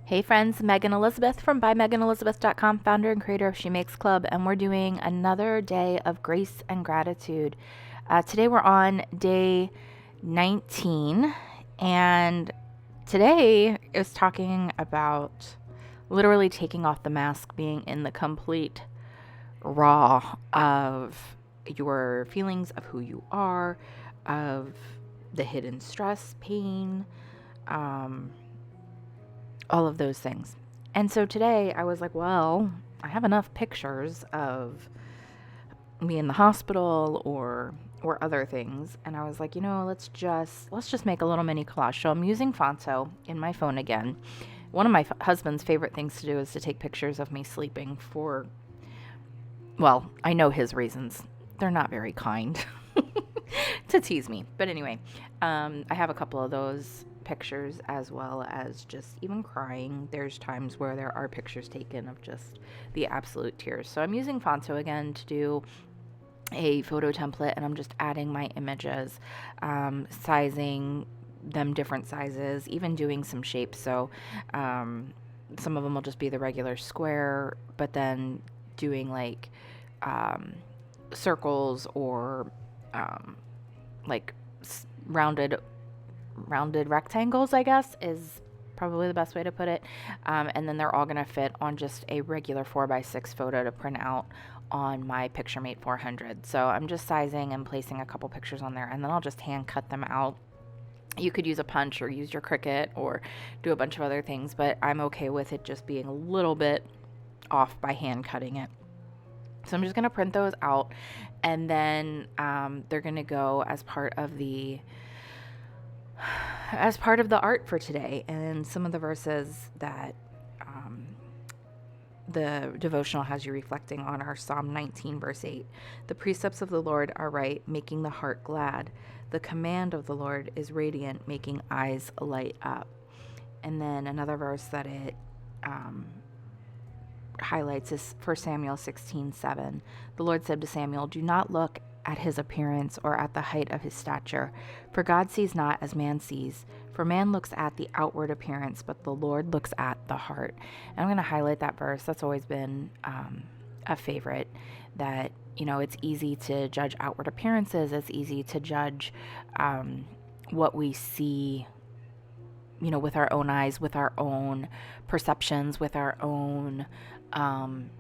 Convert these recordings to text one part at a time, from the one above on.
Hey friends, Megan Elizabeth from BuyMeganElizabeth.com, founder and creator of She Makes Club, and we're doing another day of grace and gratitude. Today we're on day 19, and today is talking about literally taking off the mask, being in the complete raw of your feelings, of who you are, of the hidden stress, pain, all of those things. And so today I was like, well, I have enough pictures of me in the hospital or other things, and I was like, let's just make a little mini collage. So I'm using Fonto in my phone again. One of my husband's favorite things to do is to take pictures of me sleeping for, well, I know his reasons. They're not very kind. To tease me. But anyway, I have a couple of those pictures, as well as just even crying. There's times where there are pictures taken of just the absolute tears. So I'm using Fonto again to do a photo template, and I'm just adding my images, sizing them different sizes, even doing some shapes. So some of them will just be the regular square, but then doing like circles or like rounded rectangles, I guess, is probably the best way to put it. And then they're all going to fit on just a regular 4x6 photo to print out on my PictureMate 400. So I'm just sizing and placing a couple pictures on there, and then I'll just hand cut them out. You could use a punch or use your Cricut or do a bunch of other things, but I'm okay with it just being a little bit off by hand cutting it. So I'm just going to print those out, and then they're going to go as part of the art for today. And some of the verses that the devotional has you reflecting on are Psalm 19, verse 8. The precepts of the Lord are right, making the heart glad. The command of the Lord is radiant, making eyes light up. And then another verse that it highlights is 1 Samuel 16:7. The Lord said to Samuel, "Do not look at his appearance or at the height of his stature, for God sees not as man sees. For man looks at the outward appearance, but the Lord looks at the heart." And I'm going to highlight that verse. That's always been a favorite, that it's easy to judge outward appearances. It's easy to judge what we see, with our own eyes, with our own perceptions, with our own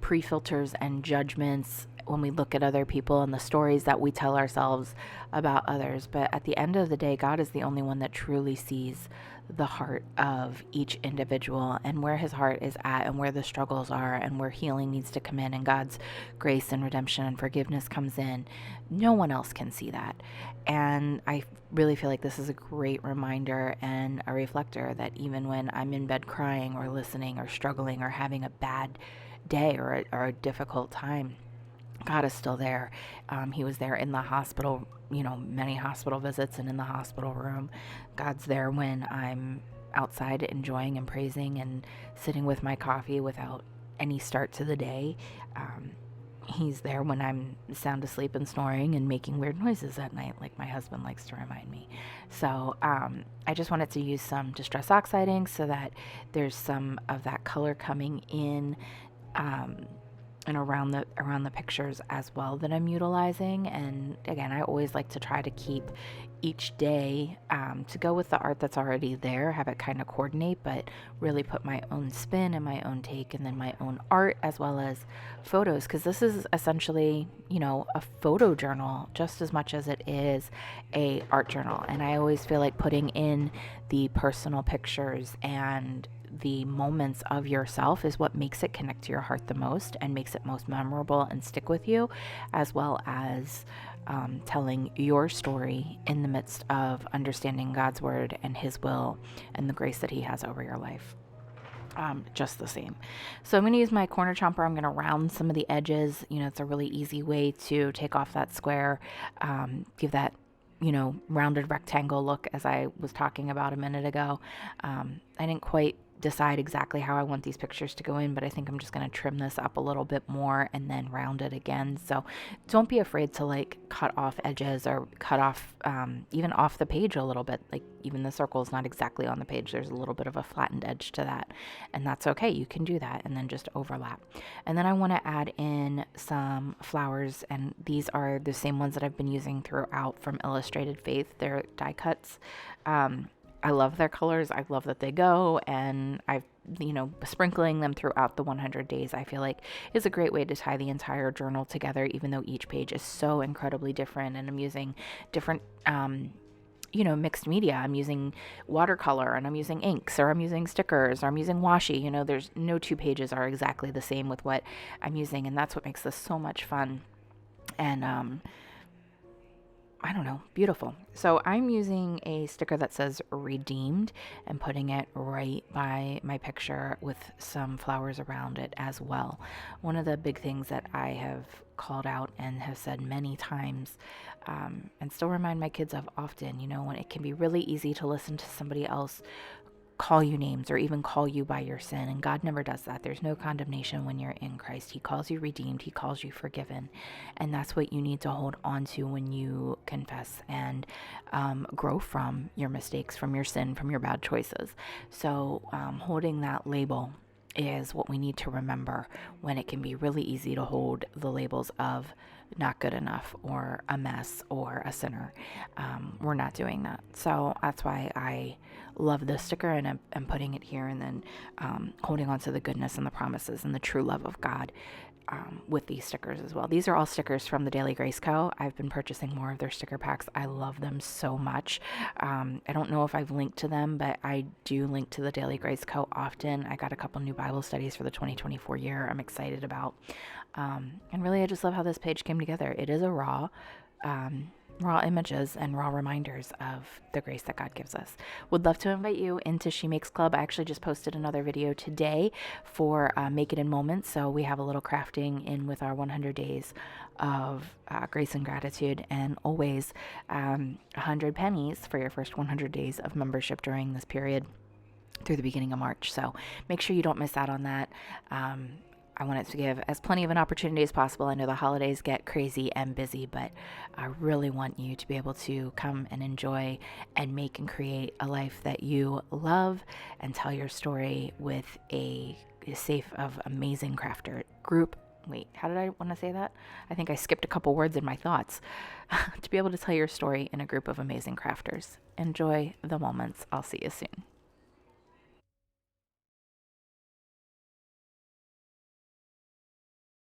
pre-filters and judgments when we look at other people and the stories that we tell ourselves about others. But at the end of the day, God is the only one that truly sees the heart of each individual, and where his heart is at, and where the struggles are, and where healing needs to come in, and God's grace and redemption and forgiveness comes in. No one else can see that. And I really feel like this is a great reminder and a reflector that even when I'm in bed crying or listening or struggling or having a bad day or a difficult time, God is still there. He was there in the hospital, many hospital visits and in the hospital room. God's there when I'm outside enjoying and praising and sitting with my coffee without any start to the day. He's there when I'm sound asleep and snoring and making weird noises at night, like my husband likes to remind me. So I just wanted to use some Distress Oxide ink so that there's some of that color coming in and around the pictures as well that I'm utilizing. And again, I always like to try to keep each day to go with the art that's already there, have it kind of coordinate, but really put my own spin and my own take, and then my own art as well as photos, because this is essentially a photo journal just as much as it is a art journal. And I always feel like putting in the personal pictures and the moments of yourself is what makes it connect to your heart the most and makes it most memorable and stick with you, as well as telling your story in the midst of understanding God's word and his will and the grace that he has over your life. Just the same. So I'm going to use my corner chomper. I'm going to round some of the edges. It's a really easy way to take off that square, give that rounded rectangle look, as I was talking about a minute ago. I didn't quite decide exactly how I want these pictures to go in, but I think I'm just going to trim this up a little bit more and then round it again. So don't be afraid to like cut off edges or cut off even off the page a little bit. Like even the circle is not exactly on the page. There's a little bit of a flattened edge to that, and that's okay. You can do that and then just overlap. And then I want to add in some flowers, and these are the same ones that I've been using throughout from Illustrated Faith. They're die cuts. I love their colors. I love that they go, and I've, sprinkling them throughout the 100 days, I feel like is a great way to tie the entire journal together, even though each page is so incredibly different, and I'm using different, mixed media. I'm using watercolor, and I'm using inks, or I'm using stickers, or I'm using washi. There's no two pages are exactly the same with what I'm using, and that's what makes this so much fun. And, I don't know, beautiful. So I'm using a sticker that says redeemed and putting it right by my picture with some flowers around it as well. One of the big things that I have called out and have said many times, and still remind my kids of often, when it can be really easy to listen to somebody else call you names or even call you by your sin. And God never does that. There's no condemnation when you're in Christ. He calls you redeemed. He calls you forgiven. And that's what you need to hold on to when you confess and grow from your mistakes, from your sin, from your bad choices. So holding that label is what we need to remember when it can be really easy to hold the labels of not good enough or a mess or a sinner. We're not doing that. So that's why I love this sticker, and I'm putting it here, and then holding on to the goodness and the promises and the true love of God with these stickers as well. These are all stickers from the Daily Grace Co. I've been purchasing more of their sticker packs. I love them so much. I don't know if I've linked to them, but I do link to the Daily Grace Co. often. I got a couple new Bible studies for the 2024 year I'm excited about. And really, I just love how this page came together. It is a raw images and raw reminders of the grace that God gives us. Would love to invite you into She Makes Club. I actually just posted another video today for Make It in Moments. So we have a little crafting in with our 100 days of grace and gratitude, and always 100 pennies for your first 100 days of membership during this period through the beginning of March. So make sure you don't miss out on that. I want it to give as plenty of an opportunity as possible. I know the holidays get crazy and busy, but I really want you to be able to come and enjoy and make and create a life that you love, and tell your story with a safe of amazing crafter group. Wait, how did I want to say that? I think I skipped a couple words in my thoughts. To be able to tell your story in a group of amazing crafters. Enjoy the moments. I'll see you soon.